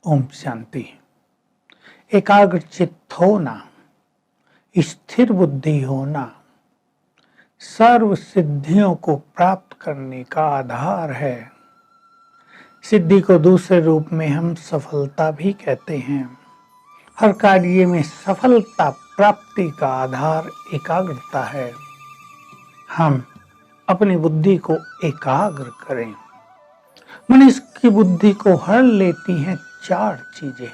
ओम शांति। एकाग्र चित्त होना, स्थिर बुद्धि होना सर्व सिद्धियों को प्राप्त करने का आधार है। सिद्धि को दूसरे रूप में हम सफलता भी कहते हैं। हर कार्य में सफलता प्राप्ति का आधार एकाग्रता है। हम अपनी बुद्धि को एकाग्र करें। मनुष्य की बुद्धि को हर लेती हैं चार चीजें: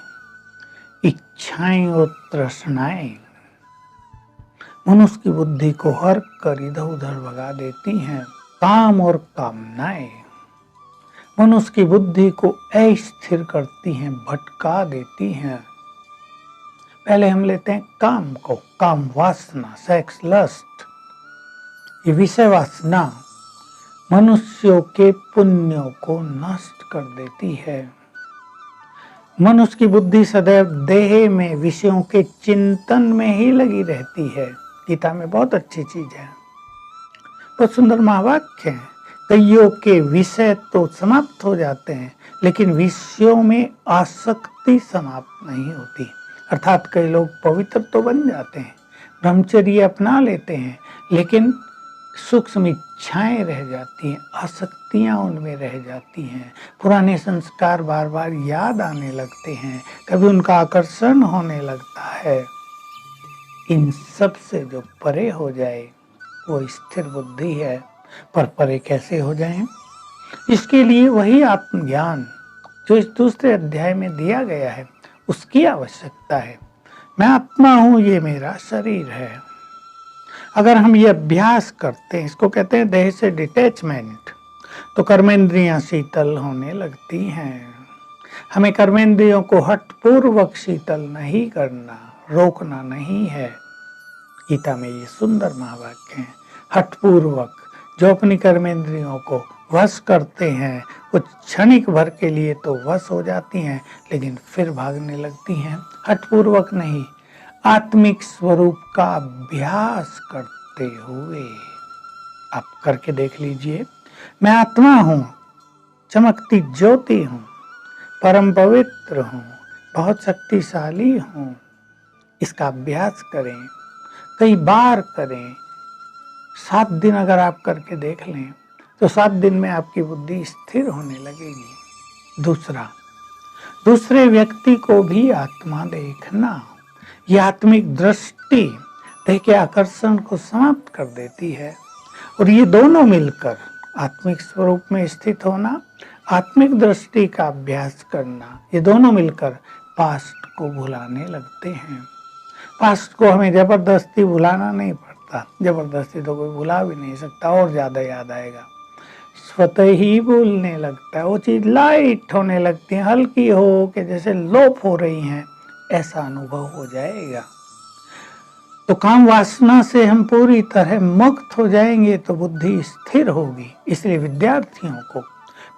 इच्छाएं और तृष्णाएं। मनुष्य की बुद्धि को हर कर इधर उधर भगा देती हैं काम और कामनाएं। मनुष्य की बुद्धि को अस्थिर करती हैं, भटका देती हैं। पहले हम लेते हैं काम को। काम वासना, सेक्स लस्ट, ये विषय वासना मनुष्यों के पुण्यों को नष्ट कर देती है। मनुष्य की बुद्धि सदैव देह में विषयों के चिंतन में ही लगी रहती है। गीता में बहुत अच्छी चीज है, बहुत सुंदर महावाक्य है। कईयों के विषय तो समाप्त हो जाते हैं, लेकिन विषयों में आसक्ति समाप्त नहीं होती। अर्थात कई लोग पवित्र तो बन जाते हैं, ब्रह्मचर्य अपना लेते हैं, लेकिन सूक्ष्म इच्छाएं रह जाती हैं, आसक्तियां उनमें रह जाती हैं। पुराने संस्कार बार बार याद आने लगते हैं, कभी उनका आकर्षण होने लगता है। इन सब से जो परे हो जाए वो स्थिर बुद्धि है। पर परे कैसे हो जाएं? इसके लिए वही आत्मज्ञान जो इस दूसरे अध्याय में दिया गया है, उसकी आवश्यकता है। मैं आत्मा हूं, ये मेरा शरीर है। अगर हम ये अभ्यास करते हैं, इसको कहते हैं देह से डिटैचमेंट, तो कर्मेंद्रियां शीतल होने लगती हैं। हमें कर्मेंद्रियों को हठपूर्वक शीतल नहीं करना, रोकना नहीं है। गीता में ये सुंदर महावाक्य है। हठपूर्वक जो अपनी कर्मेंद्रियों को वश करते हैं, वो क्षणिक भर के लिए तो वश हो जाती हैं, लेकिन फिर भागने लगती हैं। हठपूर्वक नहीं, आत्मिक स्वरूप का अभ्यास करते हुए। आप करके देख लीजिए। मैं आत्मा हूं, चमकती ज्योति हूं, परम पवित्र हूं, बहुत शक्तिशाली हूं। इसका अभ्यास करें, कई बार करें। 7 दिन अगर आप करके देख लें तो 7 दिन में आपकी बुद्धि स्थिर होने लगेगी। दूसरे व्यक्ति को भी आत्मा देखना, यह आत्मिक दृष्टि देह के आकर्षण को समाप्त कर देती है। और ये दोनों मिलकर, आत्मिक स्वरूप में स्थित होना, आत्मिक दृष्टि का अभ्यास करना, ये दोनों मिलकर पास्ट को भुलाने लगते हैं। पास्ट को हमें जबरदस्ती भुलाना नहीं पड़ता, जबरदस्ती तो कोई भुला भी नहीं सकता, और ज्यादा याद आएगा। स्वतः ही भूलने लगता है, वो चीज लाइट होने लगती है, हल्की हो के जैसे लोप हो रही हैं, ऐसा अनुभव हो जाएगा। तो काम वासना से हम पूरी तरह मुक्त हो जाएंगे तो बुद्धि स्थिर होगी। इसलिए विद्यार्थियों को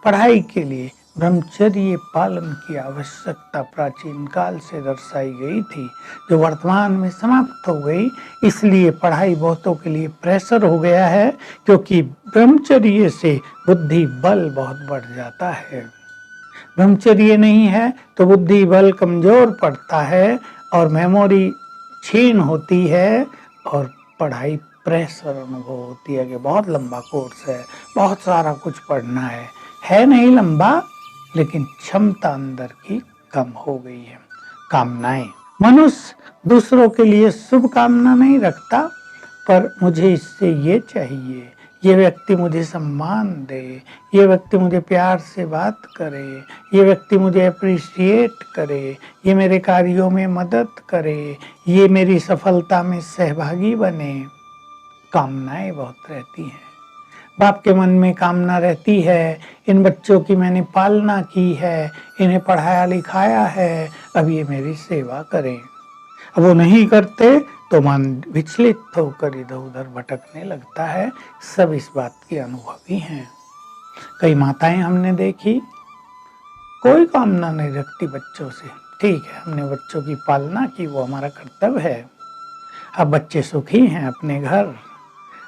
पढ़ाई के लिए ब्रह्मचर्य पालन की आवश्यकता प्राचीन काल से दर्शाई गई थी, जो वर्तमान में समाप्त हो गई। इसलिए पढ़ाई बहुतों के लिए प्रेशर हो गया है, क्योंकि ब्रह्मचर्य से बुद्धि बल बहुत बढ़ जाता है। ब्रह्मचर्य नहीं है तो बुद्धि बल कमजोर पड़ता है और मेमोरी क्षीण होती है, और पढ़ाई प्रेशर अनुभव होती है कि बहुत लंबा कोर्स है, बहुत सारा कुछ पढ़ना है नहीं लंबा, लेकिन क्षमता अंदर की कम हो गई है। कामनाएं, मनुष्य दूसरों के लिए शुभ कामना नहीं रखता, पर मुझे इससे ये चाहिए, ये व्यक्ति मुझे सम्मान दे, ये व्यक्ति मुझे प्यार से बात करे, ये व्यक्ति मुझे अप्रिशिएट करे, ये मेरे कार्यों में मदद करे, ये मेरी सफलता में सहभागी बने। कामनाएं बहुत रहती हैं। बाप के मन में कामना रहती है, इन बच्चों की मैंने पालना की है, इन्हें पढ़ाया लिखाया है, अब ये मेरी सेवा करें। अब वो नहीं करते तो मन विचलित होकर इधर उधर भटकने लगता है। सब इस बात की अनुभवी हैं। कई माताएं हमने देखी, कोई कामना नहीं रखती बच्चों से। ठीक है, हमने बच्चों की पालना की, वो हमारा कर्तव्य है। अब बच्चे सुखी हैं अपने घर,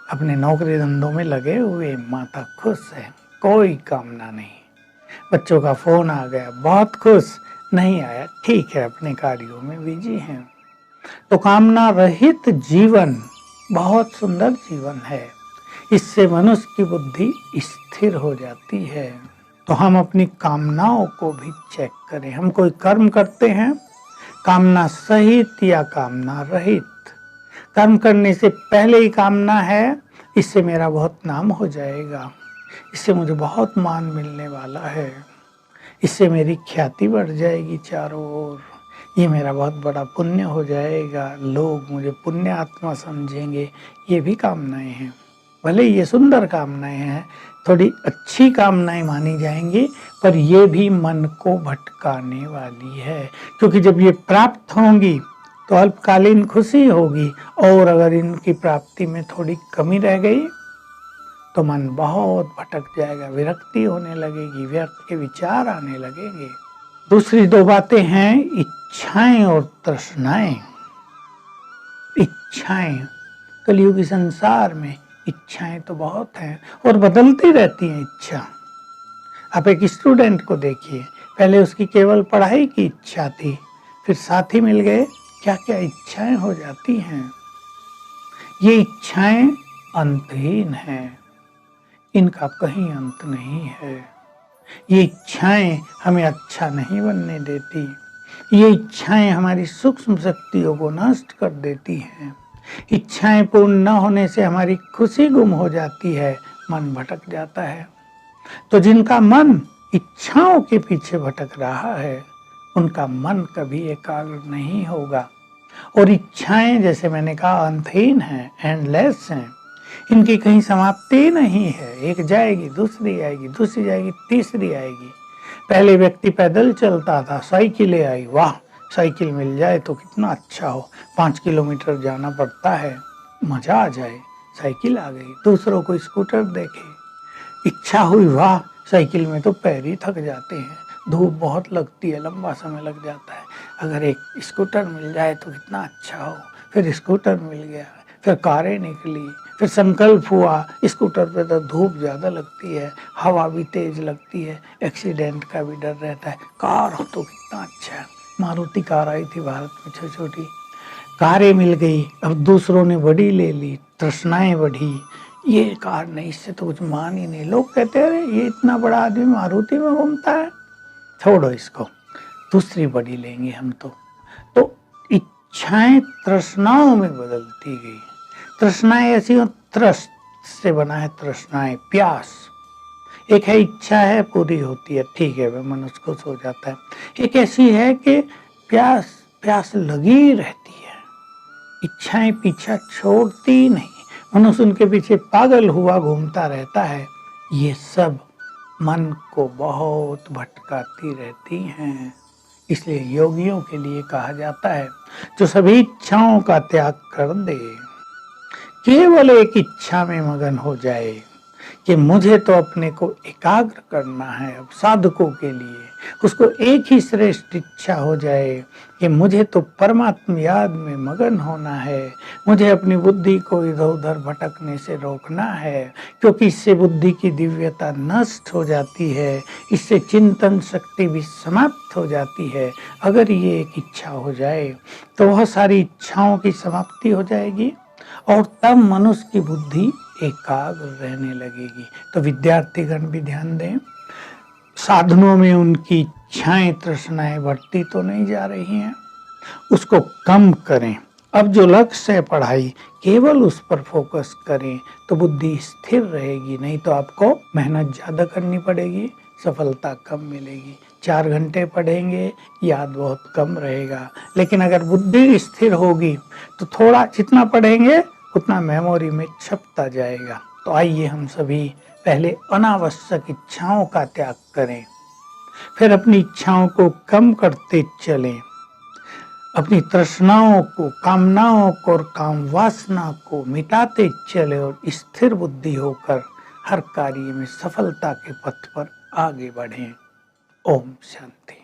अपने नौकरी धंधों में लगे हुए, माता खुश है, कोई कामना नहीं। बच्चों का फोन आ गया, बहुत खुश, नहीं आया, ठीक है, अपने कार्यों में बिजी हैं। तो कामना रहित जीवन बहुत सुंदर जीवन है। इससे मनुष्य की बुद्धि स्थिर हो जाती है। तो हम अपनी कामनाओं को भी चेक करें। हम कोई कर्म करते हैं, कामना सहित या कामना रहित। कर्म करने से पहले ही कामना है, इससे मेरा बहुत नाम हो जाएगा, इससे मुझे बहुत मान मिलने वाला है, इससे मेरी ख्याति बढ़ जाएगी चारों ओर, ये मेरा बहुत बड़ा पुण्य हो जाएगा, लोग मुझे पुण्य आत्मा समझेंगे। ये भी कामनाएं हैं। भले ये सुंदर कामनाएं हैं, थोड़ी अच्छी कामनाएं मानी जाएंगी, पर ये भी मन को भटकाने वाली है। क्योंकि जब ये प्राप्त होंगी तो अल्पकालीन खुशी होगी, और अगर इनकी प्राप्ति में थोड़ी कमी रह गई तो मन बहुत भटक जाएगा, विरक्ति होने लगेगी, व्यर्थ के विचार आने लगेंगे। दूसरी दो बातें हैं इच्छाएं और तृष्णाएं। इच्छाएं, कलयुगी संसार में इच्छाएं तो बहुत हैं और बदलती रहती हैं इच्छा। आप एक स्टूडेंट को देखिए, पहले उसकी केवल पढ़ाई की इच्छा थी, फिर साथी मिल गए, क्या क्या इच्छाएं हो जाती हैं। ये इच्छाएं अंतहीन हैं, इनका कहीं अंत नहीं है। ये इच्छाएं हमें अच्छा नहीं बनने देती। ये इच्छाएं हमारी सूक्ष्म शक्तियों को नष्ट कर देती हैं। इच्छाएं पूर्ण न होने से हमारी खुशी गुम हो जाती है, मन भटक जाता है। तो जिनका मन इच्छाओं के पीछे भटक रहा है, उनका मन कभी एकाग्र नहीं होगा। और इच्छाएं, जैसे मैंने कहा, अंतहीन हैं, एंडलेस हैं। इनकी कहीं समाप्ति नहीं है। एक जाएगी, दूसरी आएगी, दूसरी जाएगी, तीसरी आएगी। पहले व्यक्ति पैदल चलता था, साइकिलें आई, वाह, साइकिल मिल जाए तो कितना अच्छा हो। 5 किलोमीटर जाना पड़ता है, मजा आ जाए, साइकिल आ गई। दूसरों को स्कूटर देखे, इच्छा हुई, वाह, साइकिल में तो पैर ही थक जाते हैं, धूप बहुत लगती है, लंबा समय लग जाता है, अगर एक स्कूटर मिल जाए तो कितना अच्छा हो। फिर स्कूटर मिल गया, फिर कारें निकली, फिर संकल्प हुआ, स्कूटर पे तो धूप ज़्यादा लगती है, हवा भी तेज लगती है, एक्सीडेंट का भी डर रहता है, कार हो तो कितना अच्छा है। मारुति कार आई थी भारत में, छोटी छोटी कारें मिल गई, अब दूसरों ने बड़ी ले ली, तृष्णाएं बढ़ी, ये कार नहीं, इससे तो कुछ मान ही नहीं। लोग कहते हैं, अरे ये इतना बड़ा आदमी मारुति में घूमता है, छोड़ो इसको, दूसरी बड़ी लेंगे हम तो। इच्छाएं तृष्णाओं में बदलती गई। तृष्णाएं ऐसी हो, त्रस्त से बना है तृष्णाएं, प्यास। एक है इच्छा है, पूरी होती है, ठीक है, वह मनुष्य खुश हो जाता है। एक ऐसी है कि प्यास प्यास लगी रहती है, इच्छाएं पीछा छोड़ती नहीं, मनुष्य उनके पीछे पागल हुआ घूमता रहता है। ये सब मन को बहुत भटकाती रहती हैं। इसलिए योगियों के लिए कहा जाता है, जो सभी इच्छाओं का त्याग कर दे, केवल एक इच्छा में मगन हो जाए कि मुझे तो अपने को एकाग्र करना है। अब साधकों के लिए उसको एक ही श्रेष्ठ इच्छा हो जाए कि मुझे तो परमात्मा याद में मगन होना है, मुझे अपनी बुद्धि को इधर उधर भटकने से रोकना है, क्योंकि इससे बुद्धि की दिव्यता नष्ट हो जाती है, इससे चिंतन शक्ति भी समाप्त हो जाती है। अगर ये एक इच्छा हो जाए तो बहुत सारी इच्छाओं की समाप्ति हो जाएगी, और तब मनुष्य की बुद्धि एकाग्र रहने लगेगी। तो विद्यार्थीगण भी ध्यान दें, साधनों में उनकी इच्छाएं तृष्णाएं बढ़ती तो नहीं जा रही हैं, उसको कम करें। अब जो लक्ष्य है पढ़ाई, केवल उस पर फोकस करें तो बुद्धि स्थिर रहेगी। नहीं तो आपको मेहनत ज़्यादा करनी पड़ेगी, सफलता कम मिलेगी। 4 घंटे पढ़ेंगे, याद बहुत कम रहेगा। लेकिन अगर बुद्धि स्थिर होगी तो थोड़ा जितना पढ़ेंगे उतना मेमोरी में छपता जाएगा। तो आइए हम सभी पहले अनावश्यक इच्छाओं का त्याग करें, फिर अपनी इच्छाओं को कम करते चलें, अपनी तृष्णाओं को, कामनाओं को और काम वासना को मिटाते चले, और स्थिर बुद्धि होकर हर कार्य में सफलता के पथ पर आगे बढ़ें। ओम शांति।